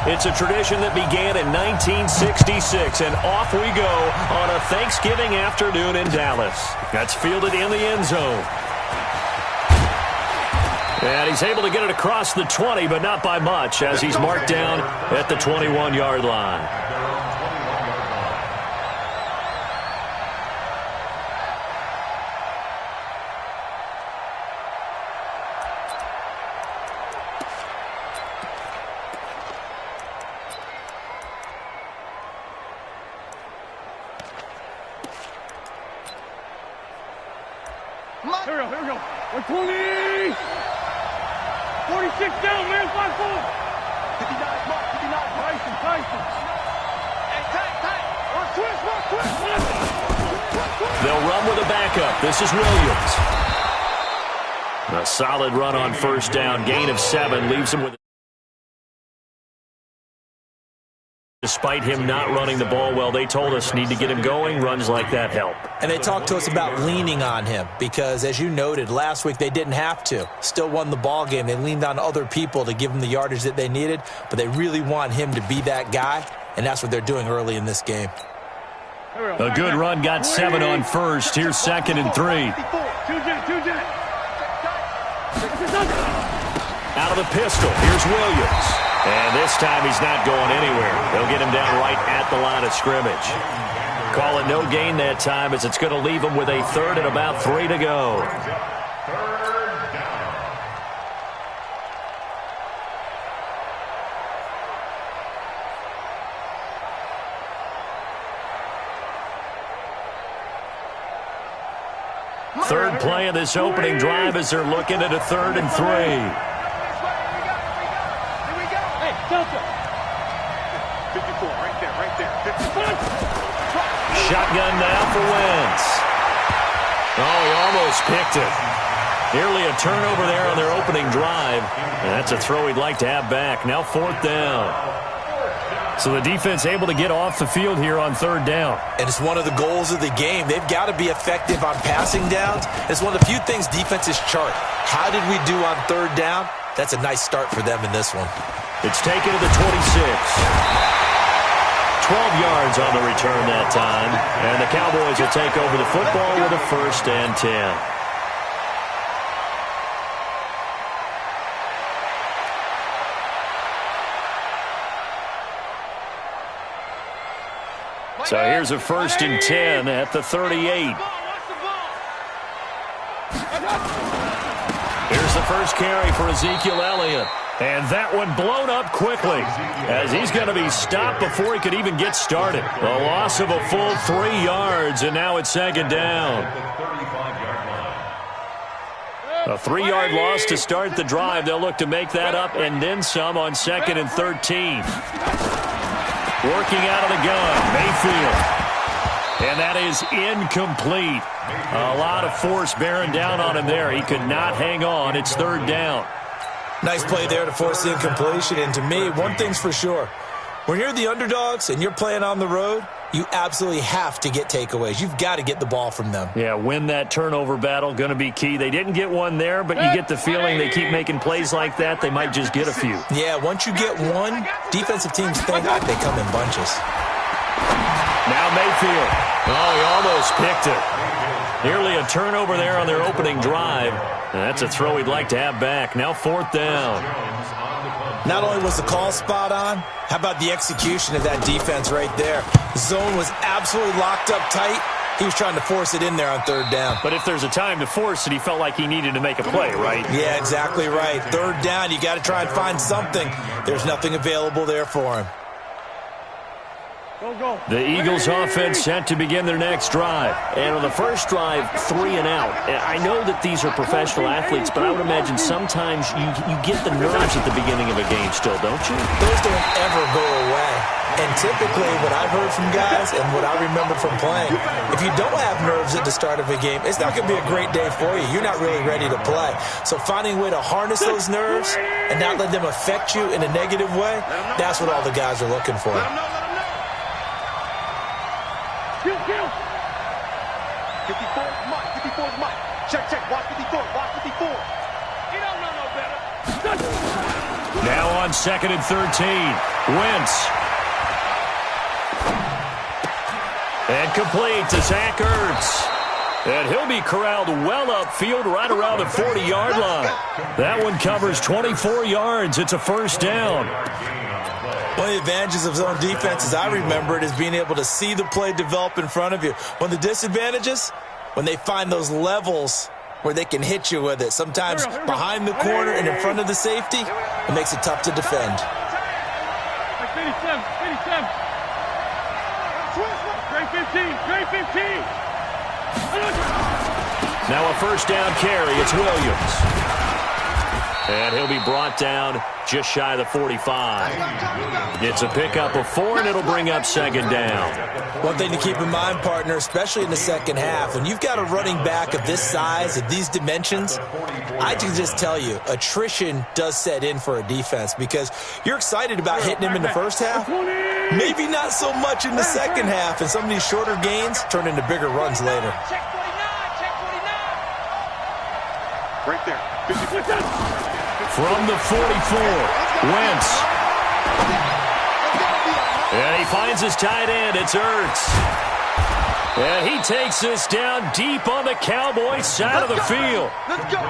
It's a tradition that began in 1966, and off we go on a Thanksgiving afternoon in Dallas. That's fielded in the end zone. And he's able to get it across the 20, but not by much, as he's marked down at the 21-yard line. Here we go. 120. 46 down, man. 5-4. 59, Mark. 59. Tyson. Hey, tight. Twist. They'll run with a backup. This is Williams. A solid run on first down. Gain of 7 leaves him with. Despite him not running the ball well, they told us need to get him going. Runs like that help. And they talked to us about leaning on him because, as you noted, last week they didn't have to. Still won the ball game. They leaned on other people to give them the yardage that they needed, but they really want him to be that guy, and that's what they're doing early in this game. A good run got 7 on first. Here's 2nd and 3. Out of the pistol, here's Williams. And this time he's not going anywhere. They'll get him down right at the line of scrimmage. Call it no gain that time, as it's going to leave him with a 3rd and about 3 to go. Third play of this opening drive as they're looking at a 3rd and 3. 54, right there. 54. Shotgun now for Wentz. Oh, he almost picked it. Nearly a turnover there on their opening drive. And that's a throw he'd like to have back. Now 4th down. So the defense able to get off the field here on 3rd down. And it's one of the goals of the game. They've got to be effective on passing downs. It's one of the few things defenses chart. How did we do on 3rd down? That's a nice start for them in this one. It's taken to the 26. 12 yards on the return that time. And the Cowboys will take over the football with a 1st and 10. So here's a 1st and 10 at the 38. Here's the first carry for Ezekiel Elliott. And that one blown up quickly as he's going to be stopped before he could even get started. A loss of a full 3 yards, and now it's 2nd down. A 3-yard loss to start the drive. They'll look to make that up and then some on 2nd and 13. Working out of the gun, Mayfield. And that is incomplete. A lot of force bearing down on him there. He could not hang on. It's 3rd down. Nice play there to force the incompletion. And to me, one thing's for sure. When you're the underdogs and you're playing on the road, you absolutely have to get takeaways. You've got to get the ball from them. Yeah, win that turnover battle, going to be key. They didn't get one there, but you get the feeling they keep making plays like that, they might just get a few. Yeah, once you get one, defensive teams think they come in bunches. Now Mayfield. Oh, he almost picked it. Nearly a turnover there on their opening drive. And that's a throw he'd like to have back. Now 4th down. Not only was the call spot on, how about the execution of that defense right there? The zone was absolutely locked up tight. He was trying to force it in there on 3rd down. But if there's a time to force it, he felt like he needed to make a play, right? Yeah, exactly right. 3rd down, you got to try and find something. There's nothing available there for him. The Eagles offense set to begin their next drive. And on the first drive, 3 and out. I know that these are professional athletes, but I would imagine sometimes you get the nerves at the beginning of a game still, don't you? Those don't ever go away. And typically what I've heard from guys and what I remember from playing, if you don't have nerves at the start of a game, it's not going to be a great day for you. You're not really ready to play. So finding a way to harness those nerves and not let them affect you in a negative way, that's what all the guys are looking for. Kill. 54 Mike. Check. Watch 54. He don't know no better. Now on on 2nd and 13. Wentz. And complete to Zach Ertz. And he'll be corralled well upfield right around the 40-yard line. That one covers 24 yards. It's a first down. One of the advantages of zone defense, as I remember it, is being able to see the play develop in front of you. One of the disadvantages, when they find those levels where they can hit you with it. Sometimes behind the corner and in front of the safety, it makes it tough to defend. Great 15. Now a first down carry. It's Williams. And he'll be brought down just shy of the 45. It's a pickup of 4, and it'll bring up 2nd down. One thing to keep in mind, partner, especially in the second half, when you've got a running back of this size, of these dimensions, I can just tell you, attrition does set in for a defense because you're excited about hitting him in the first half. Maybe not so much in the second half, and some of these shorter gains turn into bigger runs later. Right there. 50. From the 44, Wentz. And he finds his tight end. It's Ertz. And he takes this down deep on the Cowboys side of the field. Let's go.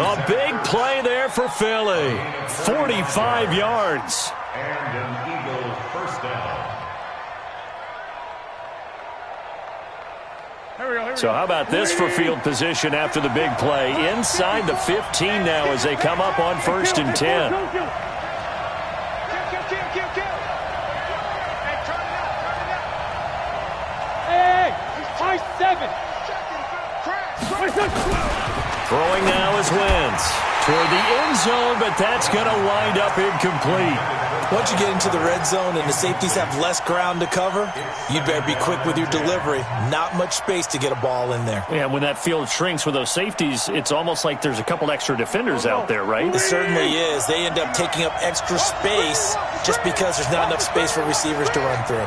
A big play there for Philly. 45 yards. And an Eagle first down. So how about this for field position after the big play? Inside the 15 now as they come up on 1st and 10. Hey, high 7. Throwing now is Wentz. Toward the end zone, but that's going to wind up incomplete. Once you get into the red zone and the safeties have less ground to cover, you'd better be quick with your delivery. Not much space to get a ball in there. Yeah, when that field shrinks with those safeties, it's almost like there's a couple extra defenders out there, right? It certainly is. They end up taking up extra space just because there's not enough space for receivers to run through.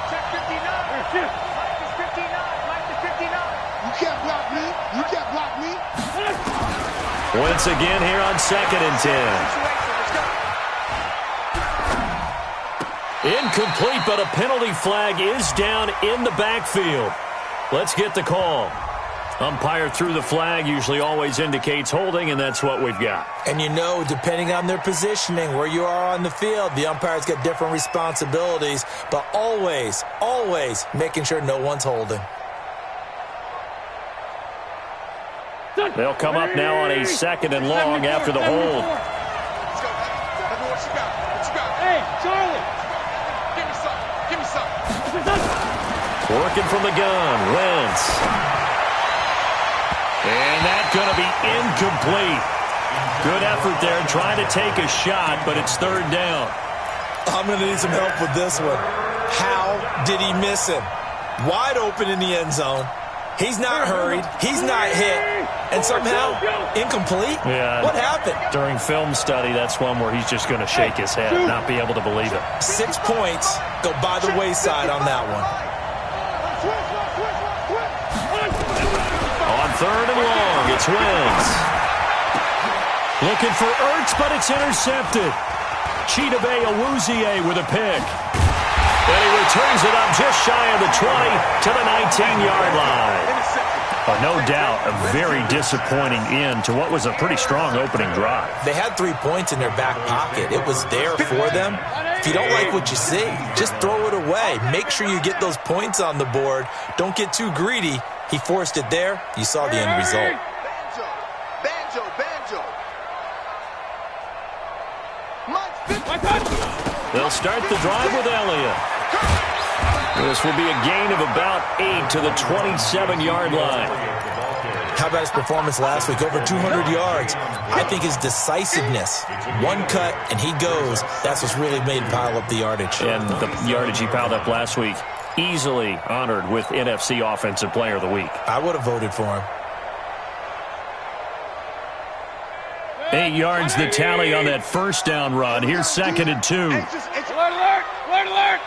Check 59. Mike is 59. You can't block me. You can't block me. Once again here on 2nd and 10. Incomplete, but a penalty flag is down in the backfield. Let's get the call. Umpire threw the flag, usually always indicates holding, and that's what we've got. And you know, depending on their positioning, where you are on the field, the umpire's got different responsibilities, but always, always making sure no one's holding. They'll come up now on a 2nd and long after the hold. Let's go. Let me what you got. What you got? Hey, Charlie. Give me some. Working from the gun, Wentz. And that's going to be incomplete. Good effort there trying to take a shot, but it's 3rd down. I'm going to need some help with this one. How did he miss him? Wide open in the end zone. He's not hurried. He's not hit. And somehow, incomplete? Yeah. What happened? During film study, that's one where he's just going to shake his head, not be able to believe it. 6 points go by the wayside on that one. On 3rd and long, it's Wentz. Looking for Ertz, but it's intercepted. Chidobe Awuzie with a pick. And he returns it up just shy of the 20 to the 19-yard line. No doubt a very disappointing end to what was a pretty strong opening drive. They had 3 points in their back pocket. It was there for them. If you don't like what you see, just throw it away. Make sure you get those points on the board. Don't get too greedy. He forced it there. You saw the end result. Banjo. They'll start the drive with Elliott. This will be a gain of about 8 to the 27-yard line. How about his performance last week? Over 200 yards. I think his decisiveness, one cut and he goes, that's what's really made him pile up the yardage. And the yardage he piled up last week, easily honored with NFC Offensive Player of the Week. I would have voted for him. 8 yards the tally on that first down run. Here's 2nd and 2. Alert!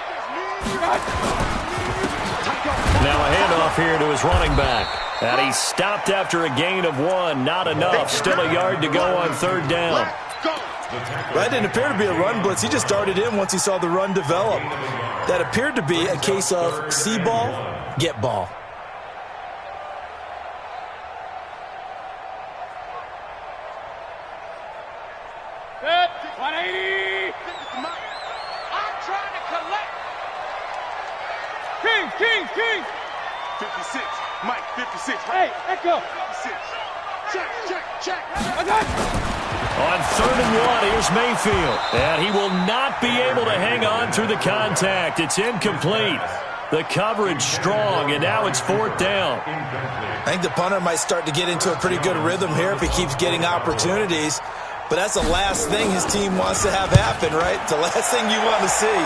Now a handoff here to his running back. And he stopped after a gain of 1. Not enough. Still a yard to go on third down. That didn't appear to be a run blitz. He just darted in once he saw the run develop. That appeared to be a case of see ball, get ball. Good. 180. I'm trying to collect. King. 56. Mike, 56. Hey, echo. 56. Check. On third and 1, here's Mayfield. And he will not be able to hang on through the contact. It's incomplete. The coverage strong, and now it's fourth down. I think the punter might start to get into a pretty good rhythm here if he keeps getting opportunities. But that's the last thing his team wants to have happen, right? The last thing you want to see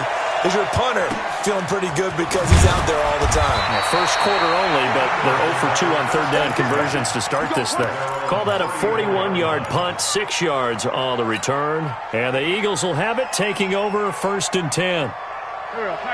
is your punter feeling pretty good because he's out there all the time. Yeah, first quarter only, but they're 0 for 2 on third down conversions to start this thing. Call that a 41-yard punt, 6 yards on the return. And the Eagles will have it, taking over first and 10.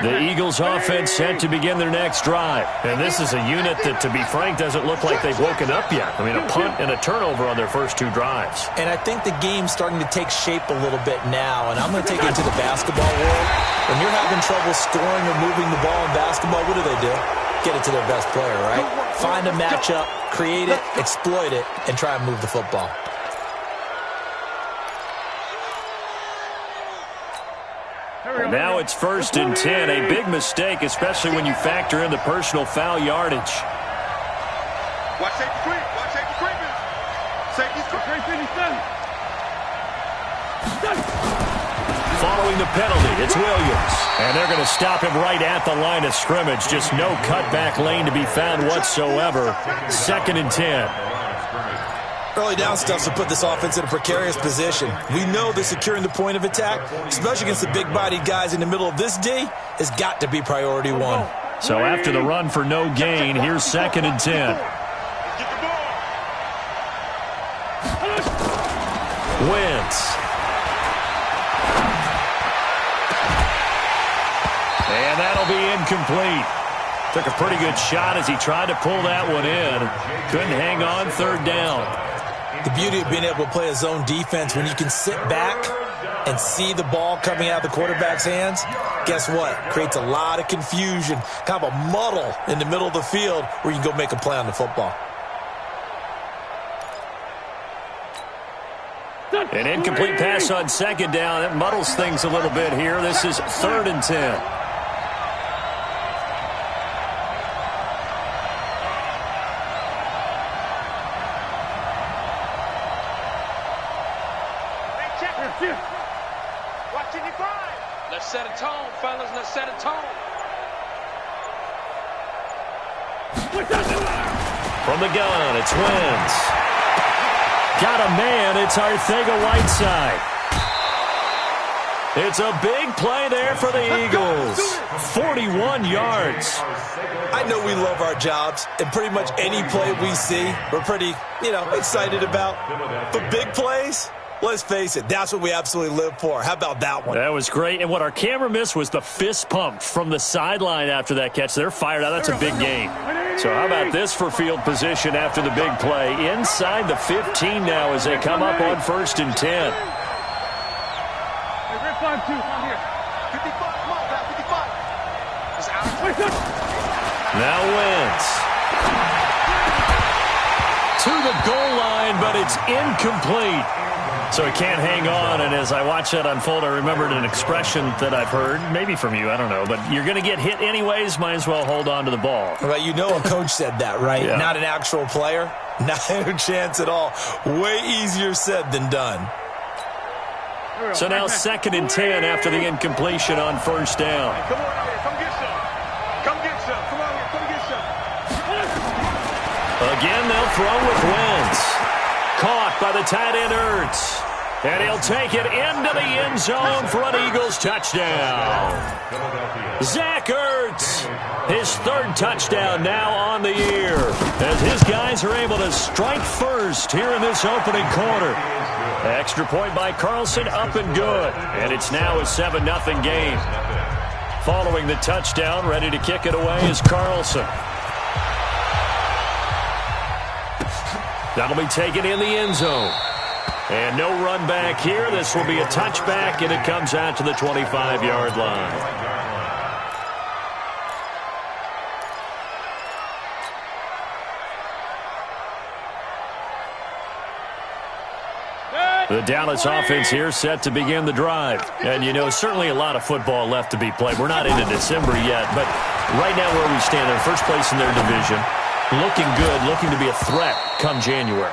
The Eagles offense set to begin their next drive. And this is a unit that, to be frank, doesn't look like they've woken up yet. I mean, a punt and a turnover on their first 2 drives. And I think the game's starting to take shape a little bit now. And I'm going to take it to the basketball world. When you're having trouble scoring or moving the ball in basketball, what do? Get it to their best player, right? Find a matchup, create it, exploit it, and try and move the football. Now it's first and 10. A big mistake, especially when you factor in the personal foul yardage. Watch safety creep. Watch safety creeping. Safety's creeping. Following the penalty, it's Williams. And they're going to stop him right at the line of scrimmage. Just no cutback lane to be found whatsoever. Second and 10. Early down stuff to put this offense in a precarious position. We know that securing the point of attack, especially against the big-bodied guys in the middle of this D, has got to be priority 1. So after the run for no gain, here's second and 10. Wentz. And that'll be incomplete. Took a pretty good shot as he tried to pull that one in. Couldn't hang on third down. The beauty of being able to play a zone defense when you can sit back and see the ball coming out of the quarterback's hands, guess what? Creates a lot of confusion, kind of a muddle in the middle of the field where you can go make a play on the football. An incomplete pass on second down. It muddles things a little bit here. This is third and 10. Let's set a tone, fellas. Let's set a tone. From the gun, it's Wentz. Got a man. It's Arcega-Whiteside. It's a big play there for the Eagles. 41 yards. I know we love our jobs, and pretty much any play we see, we're pretty, excited about. But big plays, let's face it, that's what we absolutely live for. How about that one? That was great. And what our camera missed was the fist pump from the sideline after that catch. They're fired out. That's a big game. So how about this for field position after the big play? Inside the 15 now as they come up on first and 10. 55, come on, 55. It's out. Now Wentz. To the goal line, but it's incomplete. So he can't hang on, and as I watch that unfold, I remembered an expression that I've heard, maybe from you, I don't know, but you're going to get hit anyways, might as well hold on to the ball. Well, a coach said that, right? Yeah. Not an actual player. Not a chance at all. Way easier said than done. So now second and 10 after the incompletion on first down. Come on out here. Come get some. Come get some. Come on here. Come get some. Again, they'll throw with Wentz. Caught by the tight end Ertz. And he'll take it into the end zone for an Eagles touchdown. Zach Ertz, his third touchdown now on the year, as his guys are able to strike first here in this opening quarter. Extra point by Carlson, up and good. And it's now a 7-0 game. Following the touchdown, ready to kick it away is Carlson. That'll be taken in the end zone. And no run back here. This will be a touchback, and it comes out to the 25-yard line. The Dallas offense here set to begin the drive. And, you know, certainly a lot of football left to be played. We're not into December yet, but right now where we stand, they're first place in their division. Looking good, looking to be a threat come January.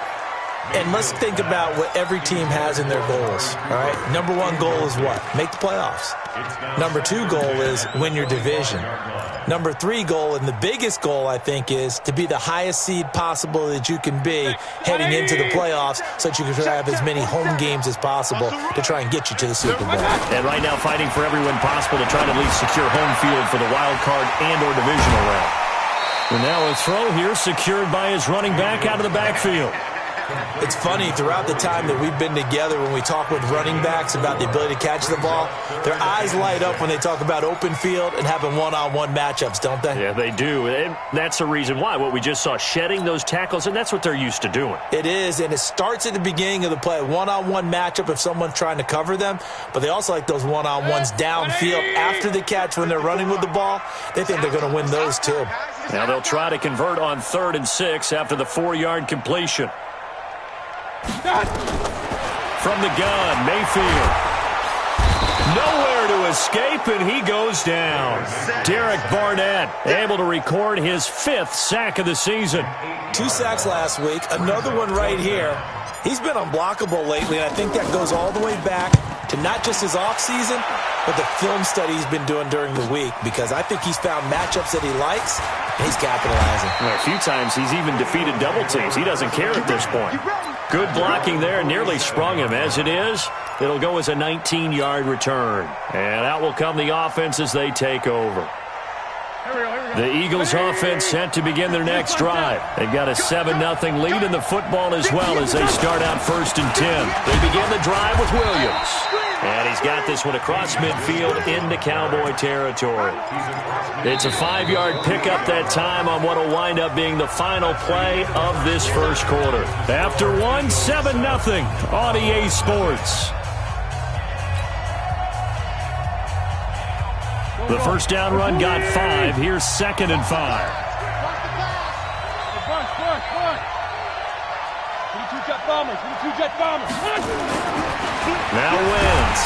And let's think about what every team has in their goals, all right? Number one goal is what? Make the playoffs. Number two goal is win your division. Number three goal, and the biggest goal, I think, is to be the highest seed possible that you can be heading into the playoffs so that you can have as many home games as possible to try and get you to the Super Bowl. And right now fighting for every win possible to try to at least secure home field for the wild card and or divisional round. And now a throw here secured by his running back out of the backfield. It's funny, throughout the time that we've been together, when we talk with running backs about the ability to catch the ball, their eyes light up when they talk about open field and having one-on-one matchups, don't they? Yeah, they do. And that's the reason why. What we just saw, shedding those tackles, and that's what they're used to doing. It is, and it starts at the beginning of the play. One-on-one matchup if someone's trying to cover them, but they also like those one-on-ones downfield after the catch when they're running with the ball. They think they're going to win those too. Now they'll try to convert on 3rd and 6 after the 4-yard completion. From the gun, Mayfield. Nowhere to escape, and he goes down. Derek Barnett able to record his 5th sack of the season. 2 sacks last week, another one right here. He's been unblockable lately, and I think that goes all the way back to not just his offseason, but the film study he's been doing during the week, because I think he's found matchups that he likes, and he's capitalizing. Well, a few times he's even defeated double teams. He doesn't care at this point. Good blocking there, nearly sprung him. As it is, it'll go as a 19-yard return. And out will come the offense as they take over. The Eagles offense set to begin their next drive. They've got a 7-0 lead in the football as well as they start out 1st and 10. They begin the drive with Williams. And he's got this one across midfield into Cowboy territory. It's a 5-yard pickup that time on what will wind up being the final play of this first quarter. After 7-0 on EA Sports. The first down run got 5. Here's 2nd and 5. Now Wentz.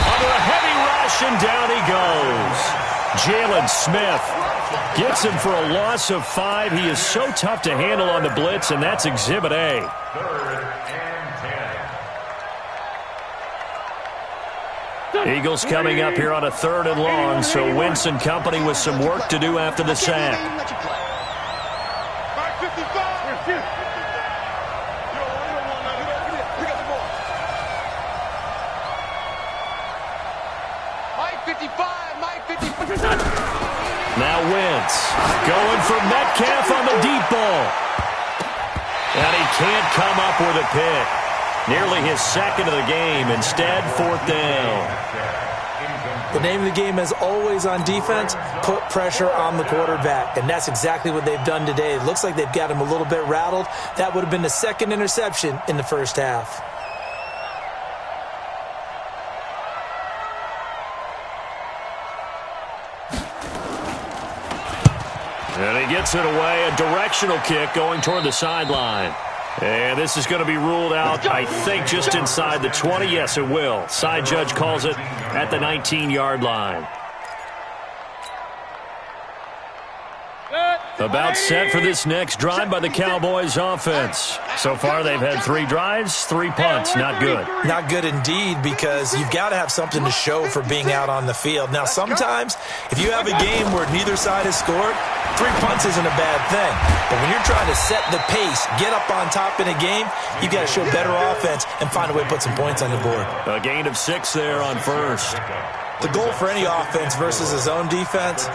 Under a heavy rush, and down he goes. Jalen Smith gets him for a loss of 5. He is so tough to handle on the blitz, and that's Exhibit A. 3rd and 10. Eagles coming up here on a 3rd and long, so Wentz and company with some work to do after the sack. Now Wentz going for Metcalf on the deep ball. And he can't come up with a pick. Nearly his 2nd of the game. Instead, 4th down. The name of the game, as always on defense, put pressure on the quarterback. And that's exactly what they've done today. It looks like they've got him a little bit rattled. That would have been the 2nd interception in the first half. And he gets it away. A directional kick going toward the sideline. And this is going to be ruled out, I think, just inside the 20. Yes, it will. Side judge calls it at the 19-yard line. About set for this next drive by the Cowboys offense. So far, they've had 3 drives, 3 punts. Not good. Not good indeed, because you've got to have something to show for being out on the field. Now, sometimes, if you have a game where neither side has scored, 3 punts isn't a bad thing. But when you're trying to set the pace, get up on top in a game, you've got to show better offense and find a way to put some points on the board. A gain of 6 there on 1st. The goal for any offense versus a zone defense,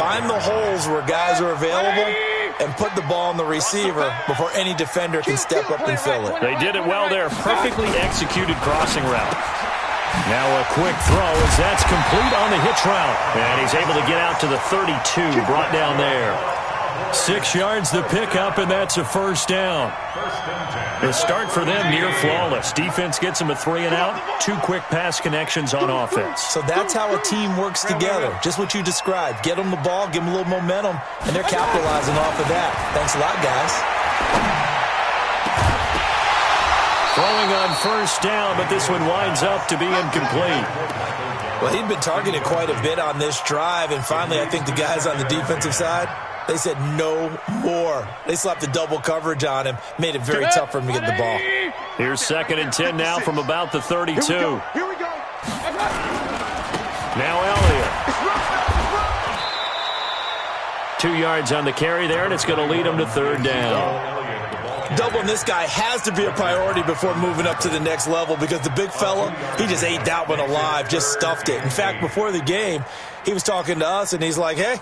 find the holes where guys are available and put the ball on the receiver before any defender can step up and fill it. They did it well there. Perfectly executed crossing route. Now a quick throw as that's complete on the hitch route. And he's able to get out to the 32, brought down there. 6 yards the pickup, and that's a first down. The start for them near flawless. Defense gets them a 3 and out. 2 quick pass connections on offense. So that's how a team works together. Just what you described. Get them the ball, give them a little momentum, and they're capitalizing off of that. Thanks a lot, guys. Throwing on first down, but this one winds up to be incomplete. Well, he'd been targeted quite a bit on this drive, and finally I think the guys on the defensive side, they said no more. They slapped the double coverage on him, made it very tough for him to get the ball. Here's 2nd and 10 now from about the 32. Here we go. Now Elliott. 2 yards on the carry there, and it's going to lead him to 3rd down. Doubling this guy has to be a priority before moving up to the next level because the big fella, he just ate that one alive, just stuffed it. In fact, before the game, he was talking to us, and he's like, hey,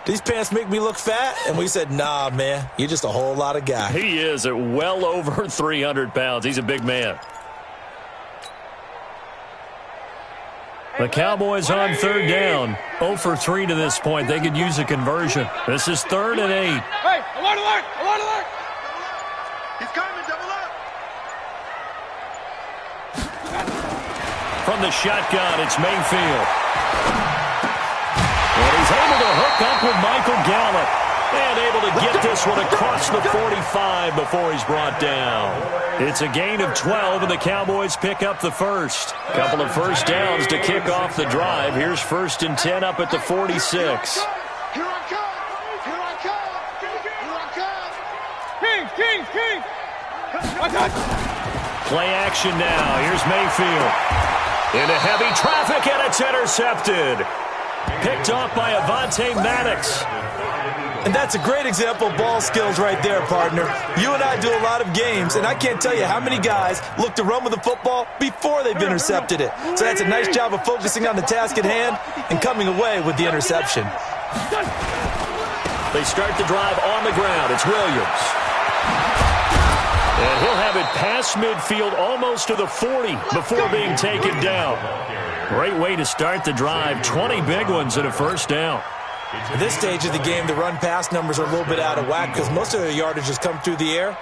these pants make me look fat? And we said, nah, man, you're just a whole lot of guy. He is at well over 300 pounds. He's a big man. The Cowboys on 3rd down. 0 for 3 to this point. They could use a conversion. This is 3rd and 8. Hey, alert, alert, alert, alert. He's coming, double up. From the shotgun, it's Mayfield. And he's able to hook up with Michael Gallup. And able to get this one across the 45 before he's brought down. It's a gain of 12, and the Cowboys pick up the first. Couple of first downs to kick off the drive. Here's 1st and 10 up at the 46. Here I come. Here I come. Here I come. King. Play action now. Here's Mayfield. Into heavy traffic, and it's intercepted. Picked off by Avonte Maddox. And that's a great example of ball skills right there, partner. You and I do a lot of games, and I can't tell you how many guys look to run with the football before they've intercepted it. So that's a nice job of focusing on the task at hand and coming away with the interception. They start the drive on the ground. It's Williams. And he'll have it past midfield almost to the 40 before being taken down. Great way to start the drive. 20 big ones and a first down. At this stage of the game, the run-pass numbers are a little bit out of whack because most of their yardage has come through the air.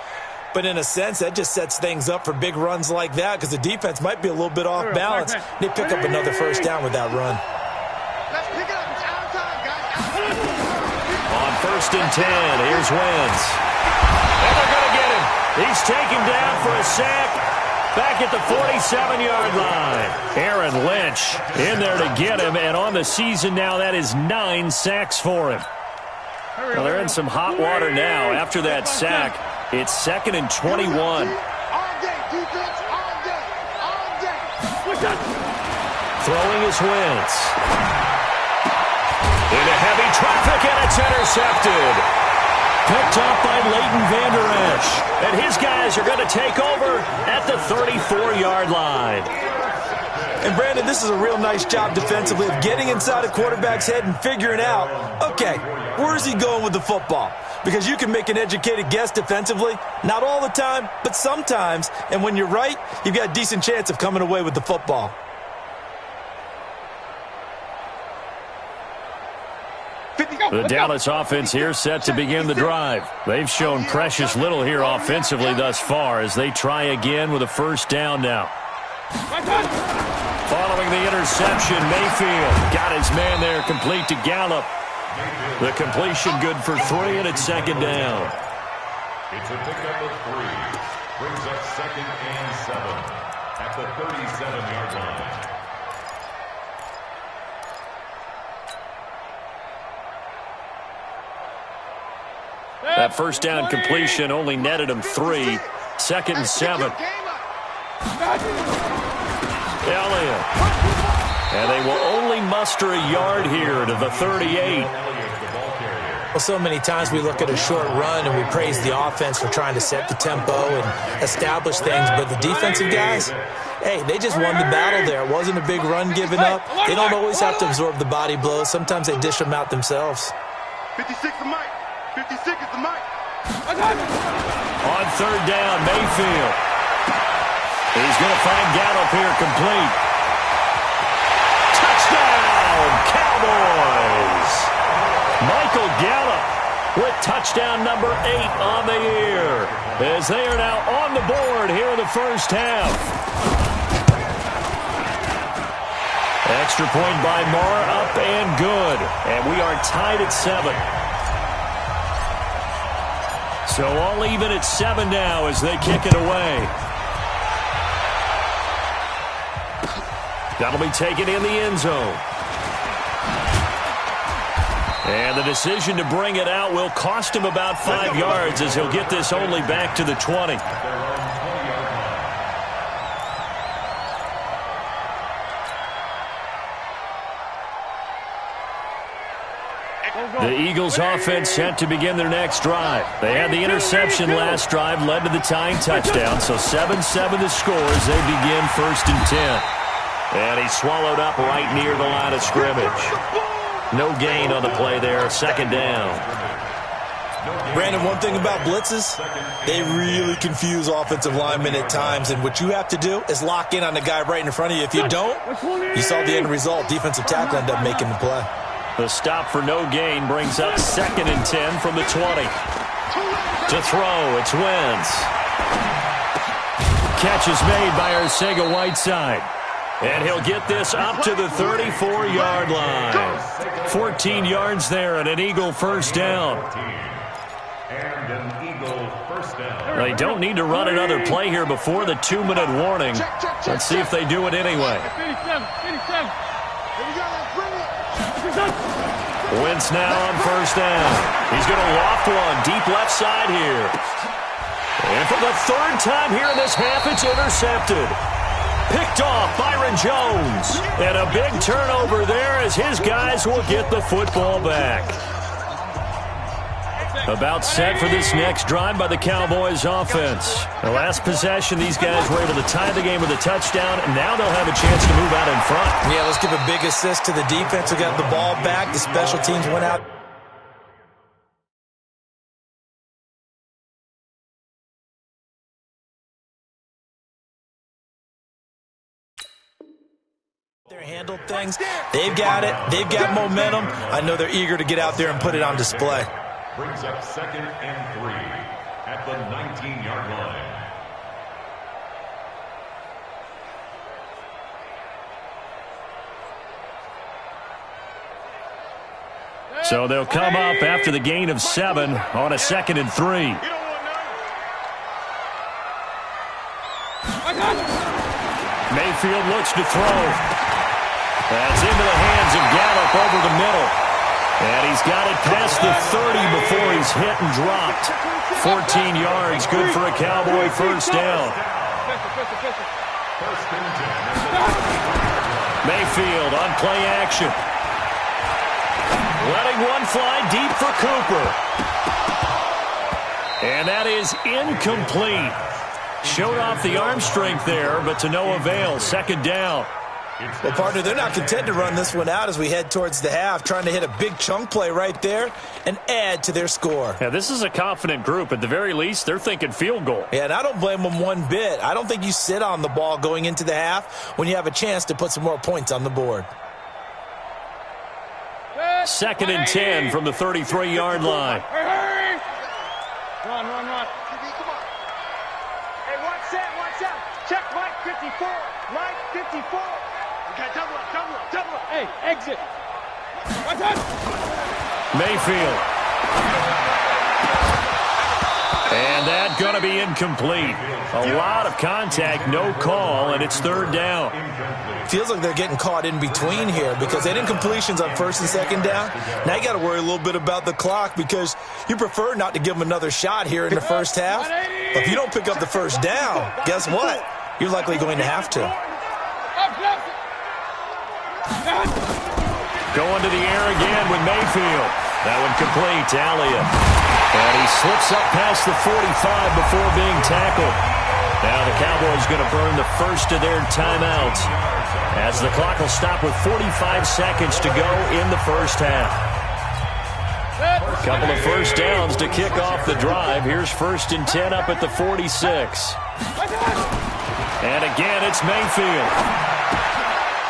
But in a sense, that just sets things up for big runs like that because the defense might be a little bit off balance. They pick up another first down with that run. Let's pick it up. It's out of time, guys. On 1st and 10, here's Wentz. And they're going to get him. He's taken down for a sack. Back at the 47-yard line. Aaron Lynch in there to get him, and on the season now, that is 9 sacks for him. Well, they're in some hot water now. After that sack, it's 2nd and 21. All day, defense, all day, all day. Throwing is Wentz. Into heavy traffic, and it's intercepted. Picked up by Leighton Vander Esch. And his guys are going to take over at the 34-yard line. And, Brandon, this is a real nice job defensively of getting inside a quarterback's head and figuring out, okay, where is he going with the football? Because you can make an educated guess defensively. Not all the time, but sometimes. And when you're right, you've got a decent chance of coming away with the football. The Dallas offense here set to begin the drive. They've shown precious little here offensively thus far as they try again with a first down now. Following the interception, Mayfield got his man there complete to Gallup. The completion good for 3, and it's 2nd down. It's a pickup of 3. Brings up 2nd and 7 at the 37-yard line. That first down completion only netted him 3. 2nd and 7. Elliott. And they will only muster a yard here to the 38. Well, so many times we look at a short run and we praise the offense for trying to set the tempo and establish things, but the defensive guys, hey, they just won the battle there. It wasn't a big run given up. They don't always have to absorb the body blows. Sometimes they dish them out themselves. 56 the mic. 56 is the mic. On 3rd down, Mayfield. He's going to find Gallup here complete. Touchdown, Cowboys! Michael Gallup with touchdown number 8 on the year, as they are now on the board here in the first half. Extra point by Marr, up and good. And we are tied at 7. So all even at 7 now as they kick it away. That'll be taken in the end zone. And the decision to bring it out will cost him about 5 yards, as he'll get this only back to the 20. The Eagles offense set to begin their next drive. They had the interception last drive, led to the tying touchdown. So 7-7 the score as they begin 1st and 10. And he's swallowed up right near the line of scrimmage. No gain on the play there, 2nd down. Brandon, one thing about blitzes, they really confuse offensive linemen at times, and what you have to do is lock in on the guy right in front of you. If you don't, you saw the end result. Defensive tackle ended up making the play. The stop for no gain brings up 2nd and 10 from the 20. To throw, it's Wentz. Catch is made by Arcega-Whiteside. And he'll get this up to the 34-yard line. 14 yards there and an Eagle first down. And an Eagle first down. They don't need to run another play here before the 2-minute warning. Let's see if they do it anyway. Wentz now on first down. He's going to loft one deep left side here. And for the 3rd time here in this half, it's intercepted. Picked off Byron Jones. And a big turnover there as his guys will get the football back. About set for this next drive by the Cowboys offense. The last possession, these guys were able to tie the game with a touchdown, and now they'll have a chance to move out in front. Yeah, let's give a big assist to the defense who got the ball back. The special teams went out. They're handled things. They've got it. They've got momentum. I know they're eager to get out there and put it on display. Brings up 2nd and 3 at the 19-yard line. So they'll come up after the gain of 7 on a 2nd and 3. Mayfield looks to throw. That's into the hands of Gallup over the middle. And he's got it past the 30 before he's hit and dropped. 14 yards, good for a Cowboy first down. Mayfield on play action. Letting one fly deep for Cooper. And that is incomplete. Showed off the arm strength there, but to no avail. 2nd down. Well, partner, they're not content to run this one out as we head towards the half, trying to hit a big chunk play right there and add to their score. Yeah, this is a confident group. At the very least, they're thinking field goal. Yeah, and I don't blame them one bit. I don't think you sit on the ball going into the half when you have a chance to put some more points on the board. 2nd and 10 from the 33-yard line. Run. Hey, watch out. Check Mike 54. Mike 54. Okay, double up. Hey, exit. Watch out. Mayfield. And that's going to be incomplete. A lot of contact, no call, and it's 3rd down. Feels like they're getting caught in between here because they had incompletions on 1st and 2nd down. Now you got to worry a little bit about the clock because you prefer not to give them another shot here in the first half. But if you don't pick up the first down, guess what? You're likely going to have to. Going to the air again with Mayfield. That one complete to Elliott. And he slips up past the 45 before being tackled. Now the Cowboys going to burn the first of their timeouts as the clock will stop with 45 seconds to go in the first half. A couple of first downs to kick off the drive. Here's 1st and 10 up at the 46. And again, it's Mayfield.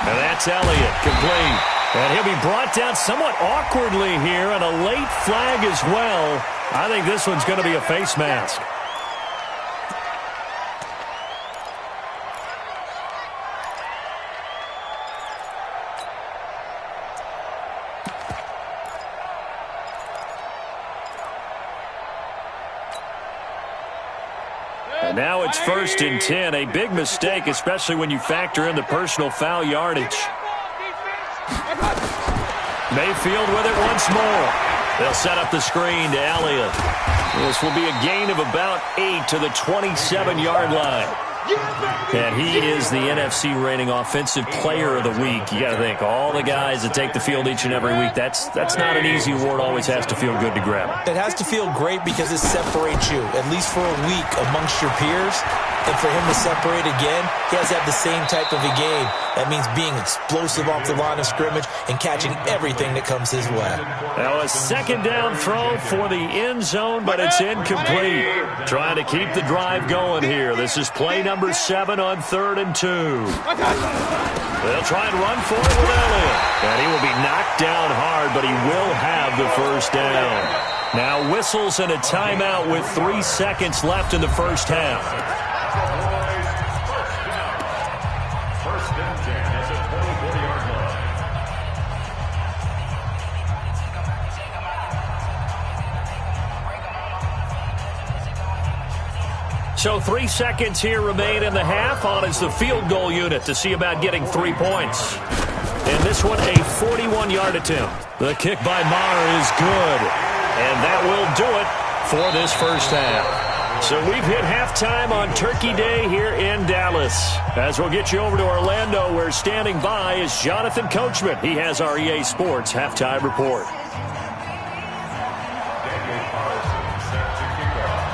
And that's Elliott, complete. And he'll be brought down somewhat awkwardly here, and a late flag as well. I think this one's going to be a face mask. And now it's 1st and 10, a big mistake, especially when you factor in the personal foul yardage. Mayfield with it once more. They'll set up the screen to Elliott. This will be a gain of about 8 to the 27-yard line. And he is the NFC reigning offensive player of the week. You got to think, all the guys that take the field each and every week, that's not an easy award. Always has to feel good to grab. It has to feel great because it separates you, at least for a week, amongst your peers. And for him to separate again, he has to have the same type of a game. That means being explosive off the line of scrimmage and catching everything that comes his way. Now a 2nd down throw for the end zone, but it's incomplete. Trying to keep the drive going here. This is play number 7 on 3rd and 2. They'll try and run for it with Elliott. And he will be knocked down hard, but he will have the 1st down. Now whistles and a timeout with 3 seconds left in the first half. So 3 seconds here remain in the half. On is the field goal unit to see about getting 3 points. And this one a 41-yard attempt. The kick by Maher is good. And that will do it for this first half. So we've hit halftime on Turkey Day here in Dallas. As we'll get you over to Orlando, where standing by is Jonathan Coachman. He has our EA Sports halftime report.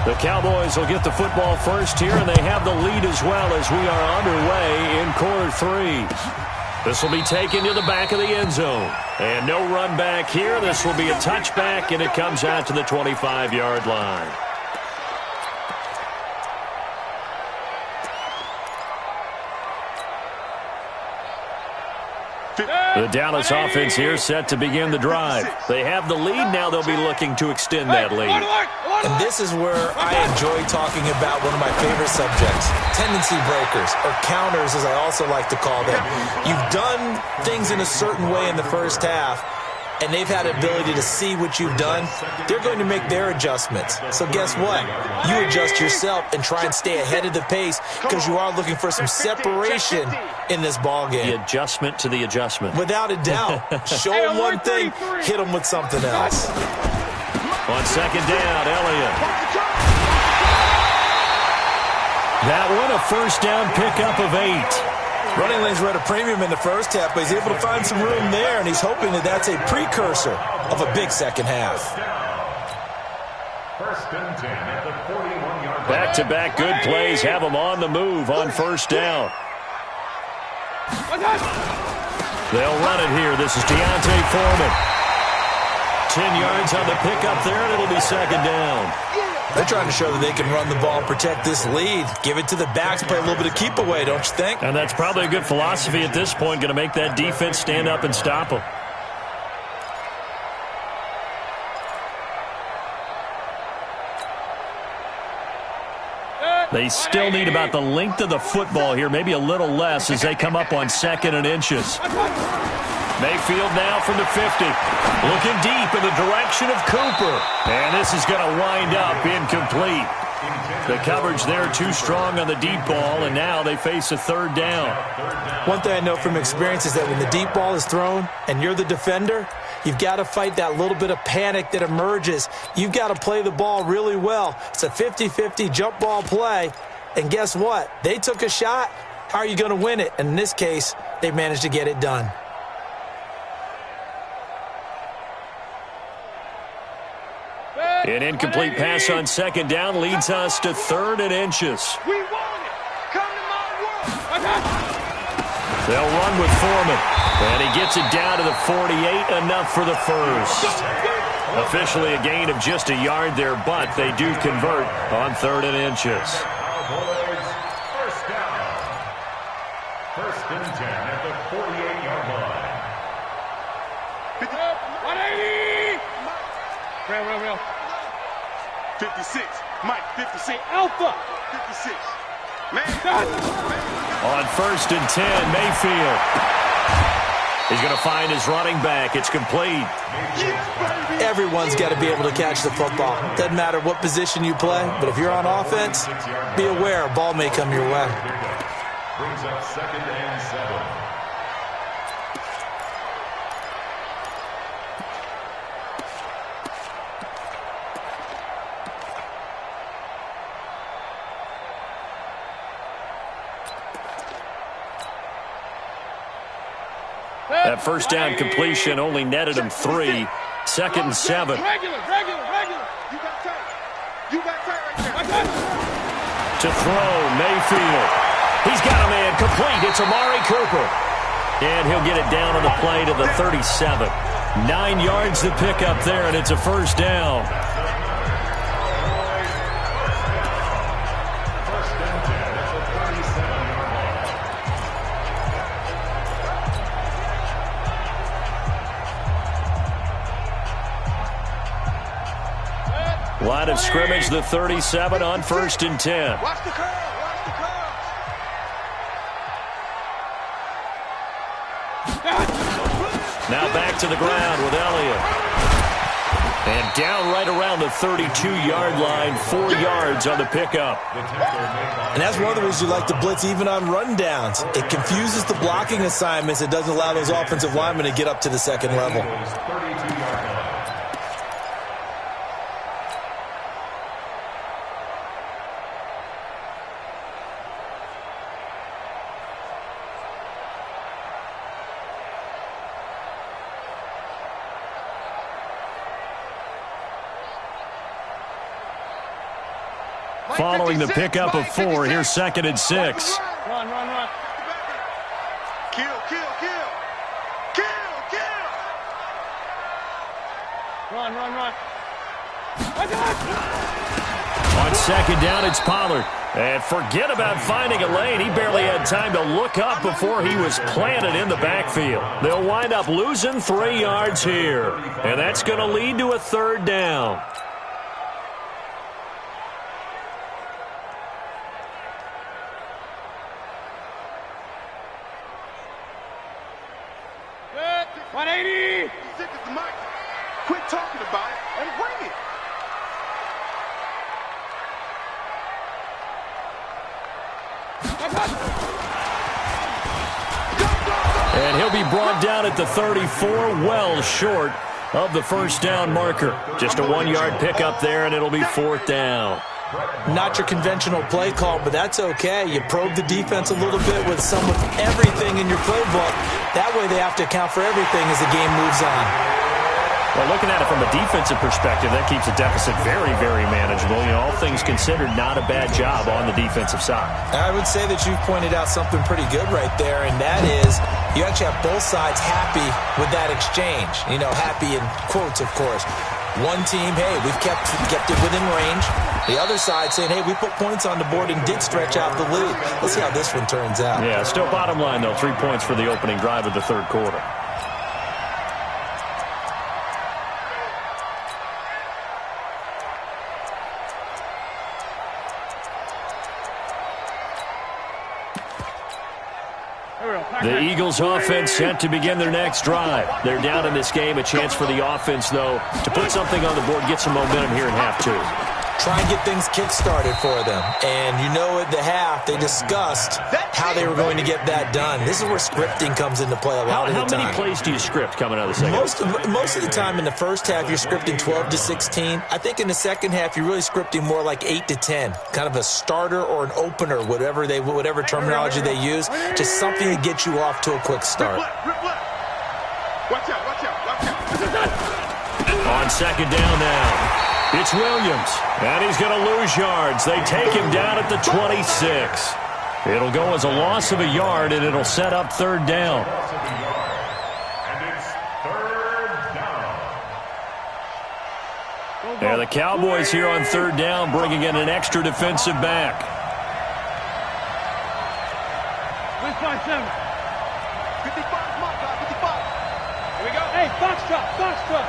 The Cowboys will get the football first here, and they have the lead as well as we are underway in quarter 3. This will be taken to the back of the end zone. And no run back here. This will be a touchback, and it comes out to the 25-yard line. The Dallas offense here set to begin the drive. They have the lead. Now they'll be looking to extend that lead. And this is where I enjoy talking about one of my favorite subjects, tendency breakers, or counters as I also like to call them. You've done things in a certain way in the first half, and they've had the ability to see what you've done. They're going to make their adjustments. So guess what? You adjust yourself and try and stay ahead of the pace because you are looking for some separation in this ball game. The adjustment to the adjustment. Without a doubt. Show them one thing, hit them with something else. On 2nd down, Elliott. That one a 1st down pickup of 8. Running lanes were at a premium in the first half, but he's able to find some room there, and he's hoping that that's a precursor of a big second half. 1st and 10 at the 41-yard line. Back-to-back good plays have them on the move on 1st down. They'll run it here. This is Deontay Foreman. 10 yards on the pickup there, and it'll be 2nd down. They're trying to show that they can run the ball and protect this lead. Give it to the backs, play a little bit of keep away, don't you think? And that's probably a good philosophy at this point, going to make that defense stand up and stop them. They still need about the length of the football here, maybe a little less as they come up on 2nd and inches. Mayfield now from the 50. Looking deep in the direction of Cooper. And this is going to wind up incomplete. The coverage there too strong on the deep ball, and now they face a 3rd down. One thing I know from experience is that when the deep ball is thrown and you're the defender, you've got to fight that little bit of panic that emerges. You've got to play the ball really well. It's a 50-50 jump ball play. And guess what? They took a shot. How are you going to win it? And in this case, they managed to get it done. An incomplete pass on 2nd down leads us to 3rd and inches. We want it. Come to my world. They'll run with Foreman. And he gets it down to the 48, enough for the 1st. Officially a gain of just a yard there, but they do convert on 3rd and inches. Cowboys, 1st down. 1st and 10 at the 48-yard line. 180. Real. 56. Mike, 56. Alpha. 56. Man. On 1st and 10, Mayfield. He's going to find his running back. It's complete. Everyone's got to be able to catch the football. Doesn't matter what position you play, but if you're on offense, be aware a ball may come your way. Brings up 2nd and 7. That first down completion only netted him 3. 2nd and 7. Regular. You got tight. right there. To throw, Mayfield. He's got a man complete. It's Amari Cooper. And he'll get it down on the play to the 37. 9 yards to pick up there, and it's a first down. Line of scrimmage, the 37 on 1st and 10. Watch the curl. Now back to the ground with Elliott. And down right around the 32-yard line, 4 yards on the pickup. And that's one of the reasons you like to blitz even on rundowns. It confuses the blocking assignments. It doesn't allow those offensive linemen to get up to the second level. Following the pickup of 4, here's 2nd and 6. Run. Kill. Run. On 2nd down, it's Pollard. And forget about finding a lane. He barely had time to look up before he was planted in the backfield. They'll wind up losing 3 yards here. And that's going to lead to a 3rd down. Quit talking about it and bring it. And he'll be brought down at the 34, well short of the first down marker. Just a 1-yard pickup there, and it'll be 4th down. Not your conventional play call, but that's okay. You probe the defense a little bit with everything in your playbook. That way they have to account for everything as the game moves on. Well, looking at it from a defensive perspective, that keeps the deficit very, very manageable. All things considered, not a bad job on the defensive side. I would say that you've pointed out something pretty good right there, and that is you actually have both sides happy with that exchange. Happy in quotes, of course. One team, hey, we've kept it within range. The other side saying, hey, we put points on the board and did stretch out the lead. Let's see how this one turns out. Yeah, still bottom line, though, 3 points for the opening drive of the 3rd quarter. The Eagles offense set to begin their next drive. They're down in this game. A chance for the offense, though, to put something on the board, get some momentum here in half 2. Try and get things kick-started for them. And at the half, they discussed how they were going to get that done. This is where scripting comes into play a lot of the time. How many plays do you script coming out of the second? Most of the time in the first half, you're scripting 12 to 16. I think in the second half, you're really scripting more like 8 to 10. Kind of a starter or an opener, whatever terminology they use. Just something to get you off to a quick start. Watch out. On 2nd down now. It's Williams, and he's going to lose yards. They take him down at the 26. It'll go as a loss of a yard, and it'll set up 3rd down. And it's 3rd down. Yeah, the Cowboys here on 3rd down, bringing in an extra defensive back. 55, come on, 55. we go. Hey, box truck, box truck.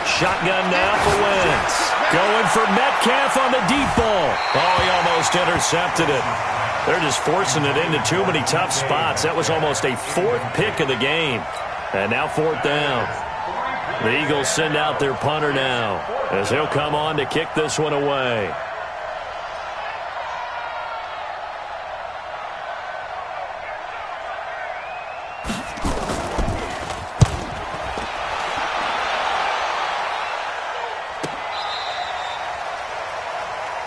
Shotgun now for Wentz. Going for Metcalf on the deep ball. Oh, he almost intercepted it. They're just forcing it into too many tough spots. That was almost a fourth pick of the game. And now fourth down. The Eagles send out their punter now as he'll come on to kick this one away.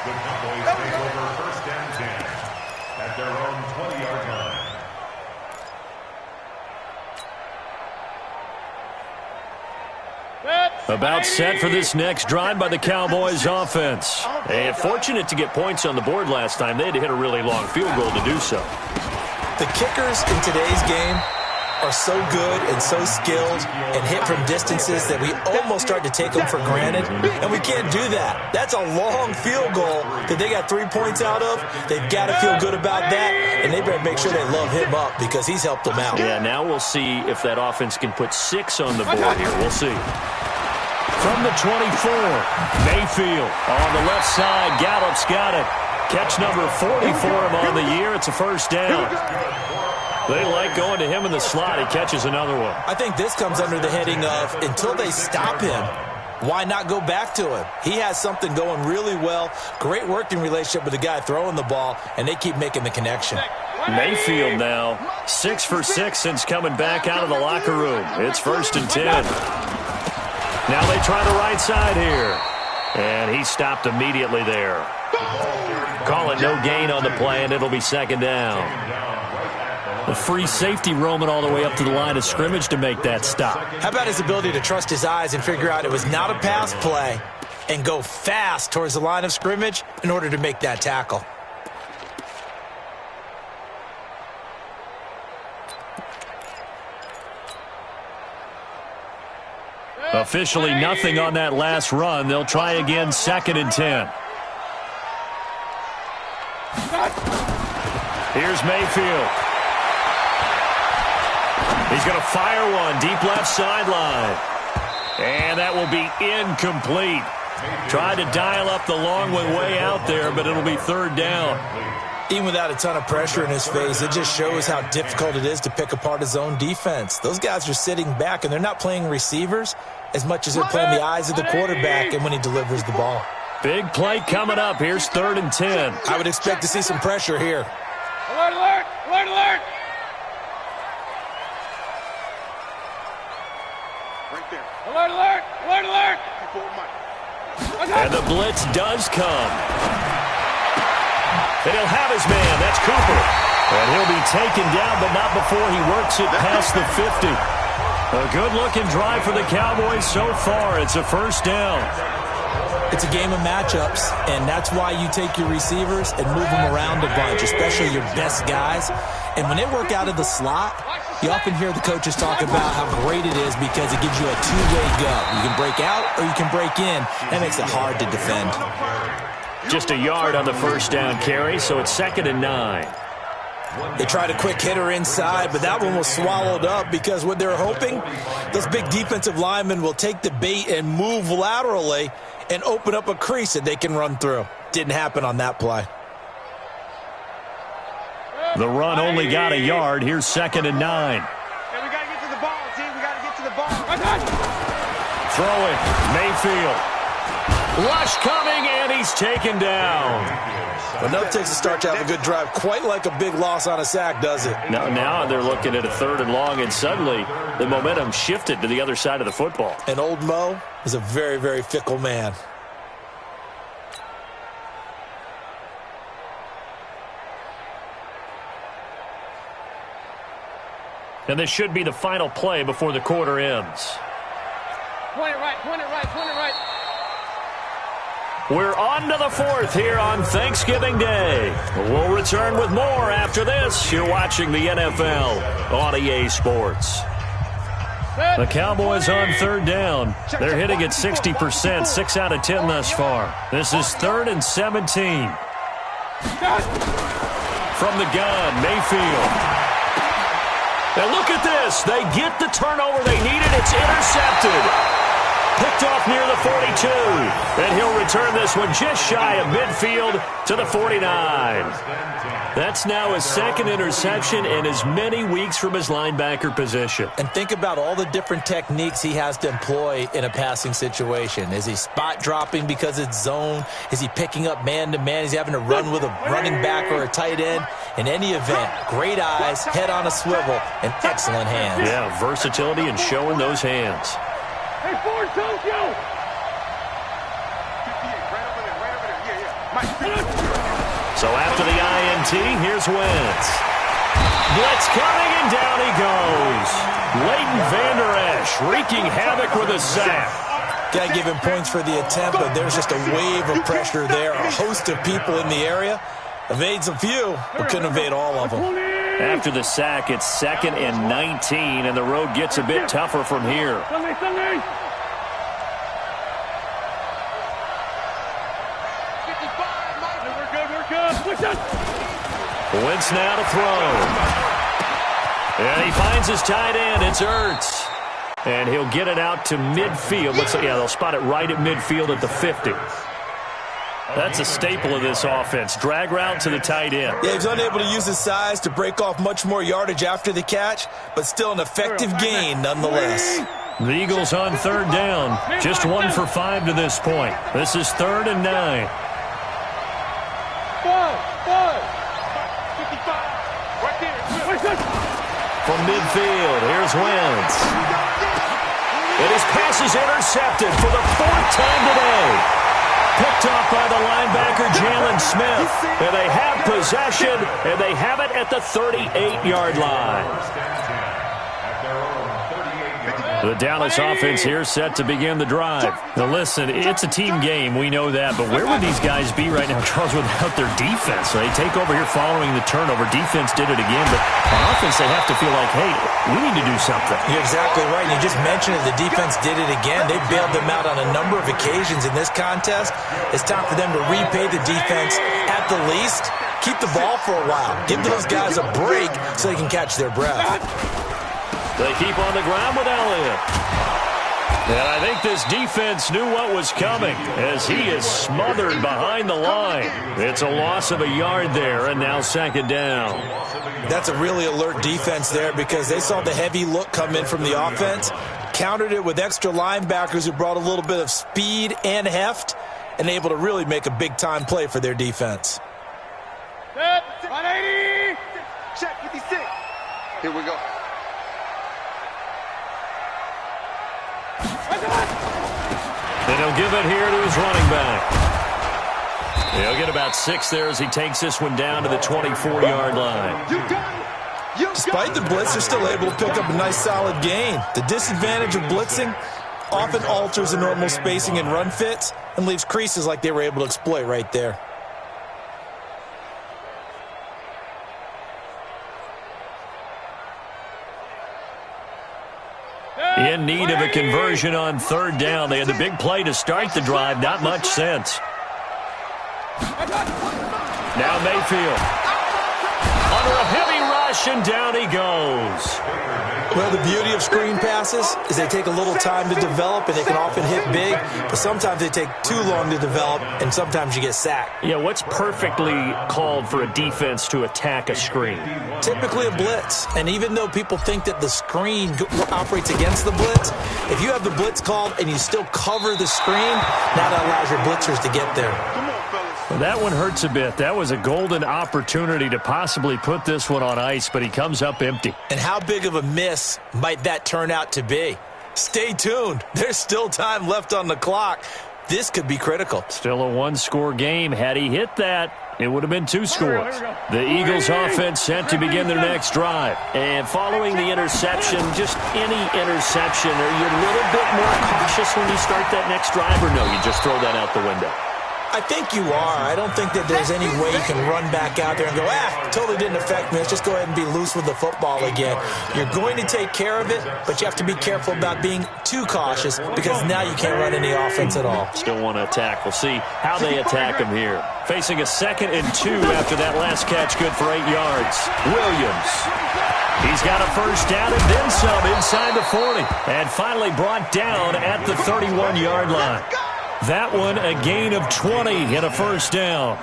The Cowboys take over first and 10 at their own 20-yard line. About set for this next drive by the Cowboys offense. And fortunate to get points on the board last time. They had to hit a really long field goal to do so. The kickers in today's game are so good and so skilled and hit from distances that we almost start to take them for granted, and we can't do that. That's a long field goal that they got 3 points out of. They've got to feel good about that, and they better make sure they love him up because he's helped them out. Yeah, now we'll see if that offense can put 6 on the board here. We'll see. From the 24, Mayfield on the left side. Gallup's got it. Catch number 40 for him on the year. It's a first down. They like going to him in the slot. He catches another one. I think this comes under the heading of until they stop him, why not go back to him? He has something going really well. Great working relationship with the guy throwing the ball, and they keep making the connection. Mayfield now 6 for 6 since coming back out of the locker room. It's first and 10. Now they try the right side here. And he stopped immediately there. Call it no gain on the play, and it'll be second down. A free safety roaming all the way up to the line of scrimmage to make that stop. How about his ability to trust his eyes and figure out it was not a pass play and go fast towards the line of scrimmage in order to make that tackle? Officially nothing on that last run. They'll try again second and 10. Here's Mayfield. He's going to fire one deep left sideline. And that will be incomplete. Tried to dial up the long one way out there, but it'll be third down. Even without a ton of pressure in his face, it just shows how difficult it is to pick apart his own defense. Those guys are sitting back, and they're not playing receivers as much as they're playing the eyes of the quarterback and when he delivers the ball. Big play coming up. Here's third and 10. I would expect to see some pressure here. Alert, alert, alert, alert. Right there. Alert, alert, alert, alert. And the blitz does come. And he'll have his man. That's Cooper. And he'll be taken down, but not before he works it past the 50. A good-looking drive for the Cowboys so far. It's a first down. It's a game of matchups, and that's why you take your receivers and move them around a bunch, especially your best guys. And when they work out of the slot, you often hear the coaches talk about how great it is because it gives you a two-way go. You can break out or you can break in. That makes it hard to defend. Just a yard on the first down carry, so it's second and 9. They tried a quick hitter inside, but that one was swallowed up because what they're hoping, those big defensive linemen will take the bait and move laterally and open up a crease that they can run through. Didn't happen on that play. The run only got a yard. Here's second and 9. Hey, we got to get to the ball, team. We got to get to the ball. Throw it. Mayfield. Rush coming, and he's taken down. Enough takes to start to have a good drive. Quite like a big loss on a sack, does it? Now they're looking at a third and long, and suddenly the momentum shifted to the other side of the football. And old Mo is a very, very fickle man. And this should be the final play before the quarter ends. Point it right, point it right, point it right. We're on to the fourth here on Thanksgiving Day. We'll return with more after this. You're watching the NFL on EA Sports. The Cowboys on third down. They're hitting at 60%, 6 out of 10 thus far. This is third and 17. From the gun, Mayfield. And look at this. They get the turnover they needed. It's intercepted. Picked off near the 42. And he'll return this one just shy of midfield to the 49. That's now his second interception in as many weeks from his linebacker position. And think about all the different techniques he has to employ in a passing situation. Is he spot dropping because it's zone? Is he picking up man-to-man? Is he having to run with a running back or a tight end? In any event, great eyes, head on a swivel, and excellent hands. Yeah, versatility and showing those hands. Hey, Ford, Tokyo! Right over there. So after the INT, here's Wentz. Blitz coming, and down he goes. Leighton Vander Esch wreaking havoc with a sack. Got to give him points for the attempt, but there's just a wave of pressure there. A host of people in the area. Evades a few, but couldn't evade all of them. After the sack, it's 2nd and 19, and the road gets a bit tougher from here. Wentz now to throw. And he finds his tight end. It's Ertz. And he'll get it out to midfield. Looks like, yeah, they'll spot it right at midfield at the 50. That's a staple of this offense. Drag route to the tight end. Yeah, he's unable to use his size to break off much more yardage after the catch, but still an effective gain nonetheless. The Eagles on 3rd down. Just 1 for 5 to this point. This is 3rd and 9. 55. Right there. From midfield, here's Wentz. And his pass is intercepted for the 4th time today. Picked off by the linebacker, Jalen Smith. And they have possession, and they have it at the 38-yard line. The Dallas offense here set to begin the drive. Now listen, it's a team game, we know that, but where would these guys be right now, Charles, without their defense? So they take over here following the turnover. Defense did it again, but on offense they have to feel like, hey, we need to do something. You're exactly right. And you just mentioned it, the defense did it again. They bailed them out on a number of occasions in this contest. It's time for them to repay the defense at the least. Keep the ball for a while. Give those guys a break so they can catch their breath. They keep on the ground with Elliott. And I think this defense knew what was coming as he is smothered behind the line. It's a loss of a yard there, and now 2nd down. That's a really alert defense there because they saw the heavy look come in from the offense, countered it with extra linebackers who brought a little bit of speed and heft, and able to really make a big-time play for their defense. Set, 180. Check 56. Here we go. And he'll give it here to his running back. He'll get about 6 there as he takes this one down to the 24-yard line. Despite the blitz, they're still able to pick up a nice solid gain. The disadvantage of blitzing often alters the normal spacing and run fits and leaves creases like they were able to exploit right there. In need of a conversion on 3rd down. They had the big play to start the drive. Not much sense. Now Mayfield. Under a heavy rush, and down he goes. Well, the beauty of screen passes is they take a little time to develop, and they can often hit big, but sometimes they take too long to develop, and sometimes you get sacked. Yeah, what's perfectly called for a defense to attack a screen? Typically a blitz, and even though people think that the screen operates against the blitz, if you have the blitz called and you still cover the screen, now that allows your blitzers to get there. Well, that one hurts a bit. That was a golden opportunity to possibly put this one on ice, but he comes up empty. And how big of a miss might that turn out to be? Stay tuned. There's still time left on the clock. This could be critical. Still a 1-score game. Had he hit that, it would have been 2 scores. The Eagles offense set to begin their next drive. And following the interception, just any interception, are you a little bit more cautious when you start that next drive, or no, you just throw that out the window? I think you are. I don't think that there's any way you can run back out there and go, totally didn't affect me. Let's just go ahead and be loose with the football again. You're going to take care of it, but you have to be careful about being too cautious because now you can't run any offense at all. Still want to attack. We'll see how they attack him here. Facing a 2nd and 2 after that last catch, good for 8 yards. Williams. He's got a first down and then some inside the 40. And finally brought down at the 31-yard line. That one a gain of 20 and a first down.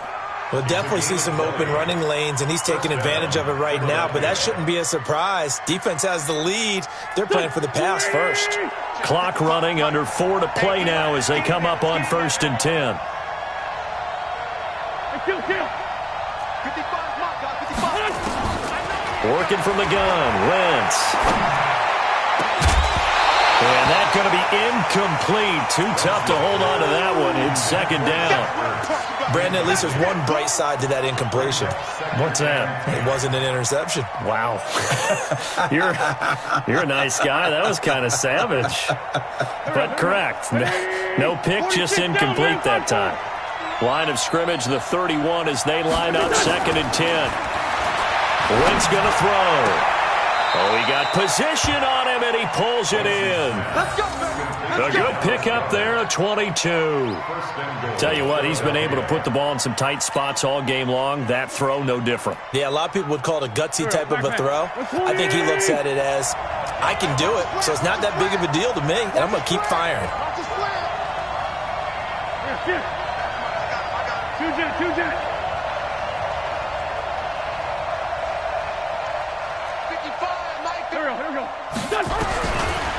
We'll definitely see some open running lanes, and he's taking advantage of it right now, but that shouldn't be a surprise. Defense has the lead. They're playing for the pass first. Clock running, under 4 to play now as they come up on 1st and 10. Working from the gun, Wentz. And that's going to be incomplete. Too tough to hold on to that one. It's 2nd down. Brandon, at least there's one bright side to that incompletion. What's that? It wasn't an interception. Wow. You're a nice guy. That was kind of savage. But correct. No pick, just incomplete that time. Line of scrimmage, the 31 as they line up 2nd and 10. Wentz going to throw. Oh, he got position on him, and he pulls it in. A good pickup there, a 22. Tell you what, he's been able to put the ball in some tight spots all game long. That throw, no different. Yeah, a lot of people would call it a gutsy type of a throw. I think he looks at it as, I can do it, so it's not that big of a deal to me, and I'm going to keep firing.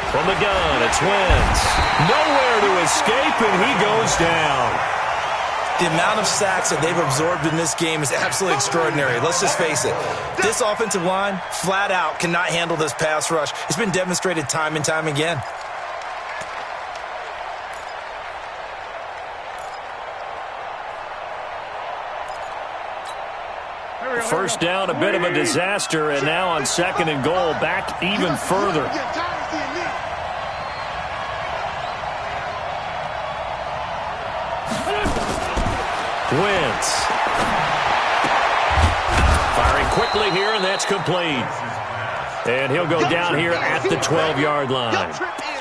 From the gun, it's Wentz. Nowhere to escape, and he goes down. The amount of sacks that they've absorbed in this game is absolutely extraordinary. Let's just face it. This offensive line, flat out, cannot handle this pass rush. It's been demonstrated time and time again. First down, a bit of a disaster, and now on 2nd and goal, back even further. Wentz. Firing quickly here, and that's complete. And he'll go down here at the 12-yard line.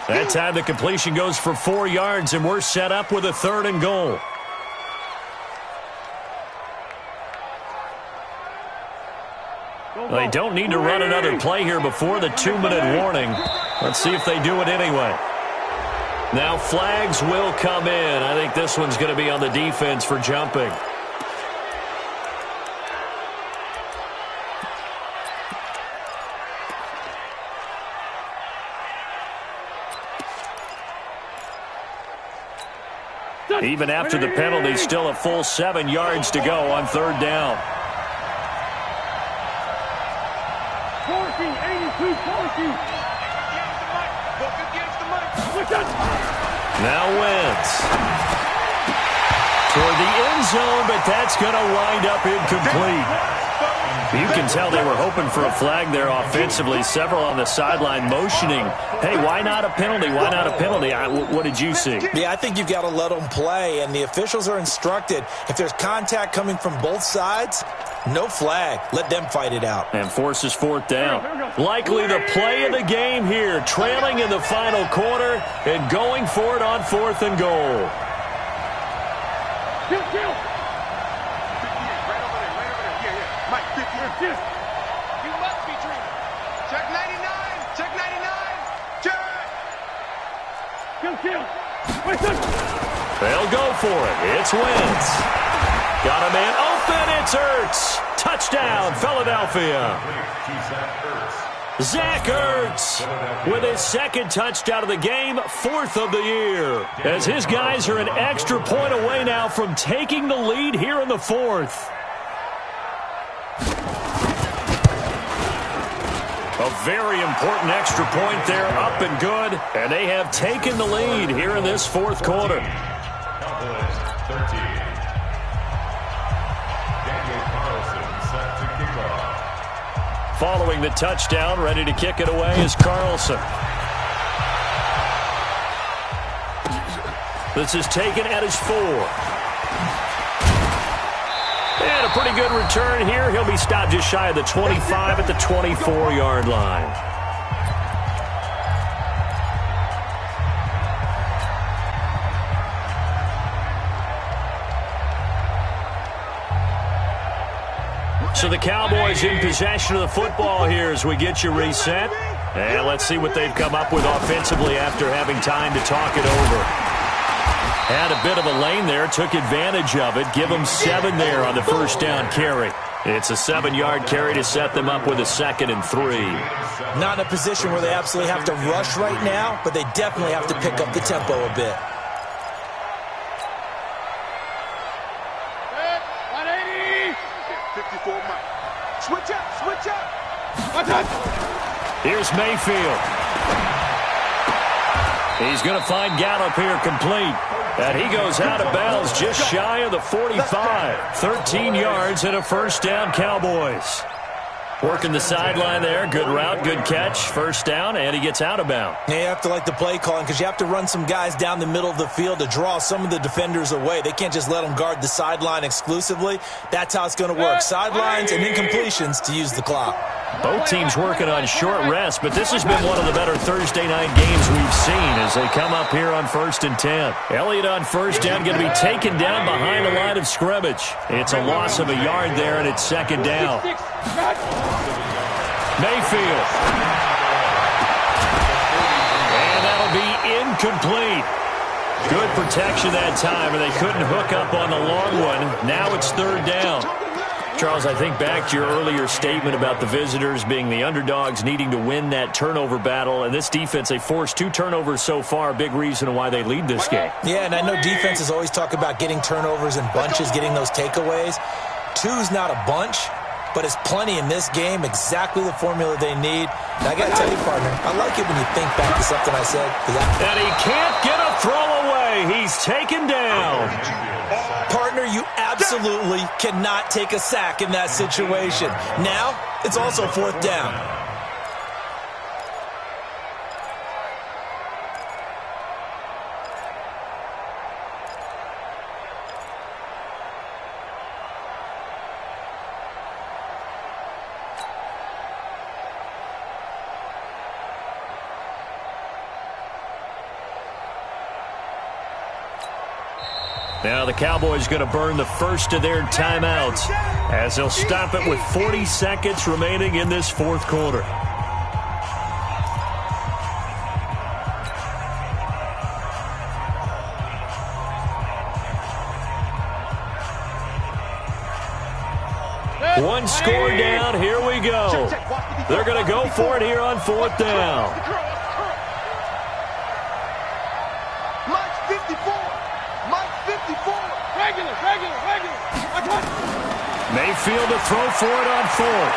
That time the completion goes for 4 yards, and we're set up with a 3rd and goal. They don't need to run another play here before the 2-minute warning. Let's see if they do it anyway. Now flags will come in. I think this one's going to be on the defense for jumping. Even after the penalty, still a full 7 yards to go on 3rd down. Now Wentz. Toward the end zone, but that's going to wind up incomplete. You can tell they were hoping for a flag there offensively. Several on the sideline motioning, hey, why not a penalty? Why not a penalty? What did you see? Yeah, I think you've got to let them play, and the officials are instructed, if there's contact coming from both sides, no flag. Let them fight it out. And forces 4th down. Likely the play of the game here, trailing in the final quarter and going for it on 4th and goal. You must be dreaming. Check 99. Check 99. Check. They'll go for it. It's Wentz. Got a man open. It's Ertz. Touchdown, Philadelphia. Zach Ertz with his 2nd touchdown of the game, 4th of the year. As his guys are an extra point away now from taking the lead here in the 4th. A very important extra point there, up and good. And they have taken the lead here in this 4th quarter. Cowboys 13. Daniel Carlson set to kick off. Following the touchdown, ready to kick it away is Carlson. This is taken at his 4. And a pretty good return here. He'll be stopped just shy of the 25 at the 24-yard line. So the Cowboys in possession of the football here as we get you reset. And let's see what they've come up with offensively after having time to talk it over. Had a bit of a lane there, took advantage of it. Give them 7 there on the first down carry. It's a 7-yard carry to set them up with a 2nd and 3. Not in a position where they absolutely have to rush right now, but they definitely have to pick up the tempo a bit. 54 Mike. Switch up, switch up. Here's Mayfield. He's going to find Gallup here complete. And he goes out of bounds just shy of the 45. 13 yards and a first down, Cowboys. Working the sideline there. Good route, good catch. First down, and he gets out of bounds. Yeah, you have to like the play calling because you have to run some guys down the middle of the field to draw some of the defenders away. They can't just let them guard the sideline exclusively. That's how it's going to work. Sidelines and incompletions to use the clock. Both teams working on short rest, but this has been one of the better Thursday night games we've seen as they come up here on 1st and 10. Elliott on first down going to be taken down behind the line of scrimmage. It's a loss of a yard there, and it's 2nd down. Mayfield. And that'll be incomplete. Good protection that time, and they couldn't hook up on the long one. Now it's 3rd down. Charles, I think back to your earlier statement about the visitors being the underdogs needing to win that turnover battle. And this defense, they forced 2 turnovers so far. Big reason why they lead this game. Yeah, and I know defenses always talk about getting turnovers in bunches, getting those takeaways. 2's not a bunch, but it's plenty in this game, exactly the formula they need. And I got to tell you, partner, I like it when you think back to something I said. And he can't get a throw away. He's taken down. Partner, you absolutely cannot take a sack in that situation. Now, it's also 4th down. Now the Cowboys going to burn the first of their timeouts as they'll stop it with 40 seconds remaining in this 4th quarter. One score down. Here we go. They're going to go for it here on 4th down. Mike 54. Mike 54. Regular. Mayfield to throw for it on 4th.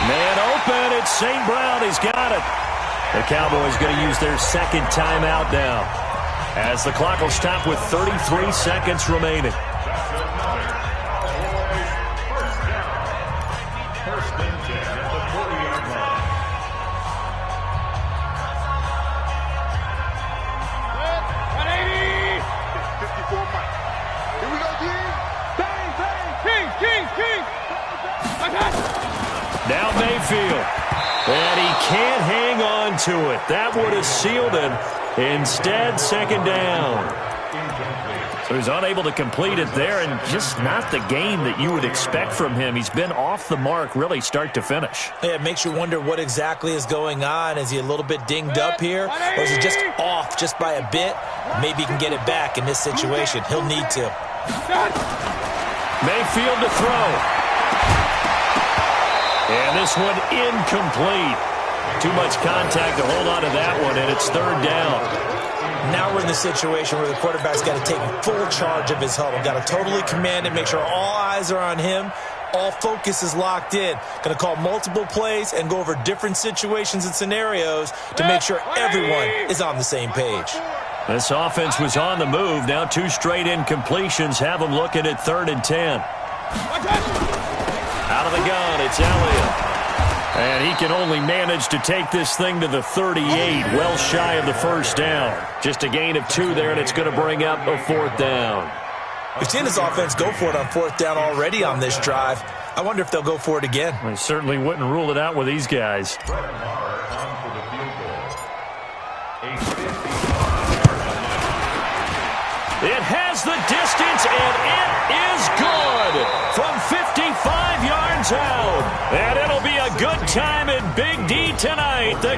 Man open. It's St. Brown. He's got it. The Cowboys going to use their 2nd timeout now as the clock will stop with 33 seconds remaining. Now Mayfield. And he can't hang on to it. That would have sealed it. Instead, 2nd down. So he's unable to complete it there, and just not the game that you would expect from him. He's been off the mark really start to finish. Yeah, it makes you wonder what exactly is going on. Is he a little bit dinged up here, or is he just off just by a bit? Maybe he can get it back in this situation. He'll need to. Mayfield to throw. And this one incomplete. Too much contact to hold on to that one, and it's 3rd down. Now we're in the situation where the quarterback's got to take full charge of his huddle. Got to totally command it, make sure all eyes are on him. All focus is locked in. Going to call multiple plays and go over different situations and scenarios to make sure everyone is on the same page. This offense was on the move. Now 2 straight incompletions have them looking at 3rd and 10. Out of the gun, it's Elliott. And he can only manage to take this thing to the 38, well shy of the first down. Just a gain of 2 there, and it's going to bring up a 4th down. We've seen this offense go for it on 4th down already on this drive. I wonder if they'll go for it again. I certainly wouldn't rule it out with these guys. Brett Maher on for the field goal. A 50-yard It has the distance, and it is good from 55 yards out. And it'll be a good time in Big D tonight. The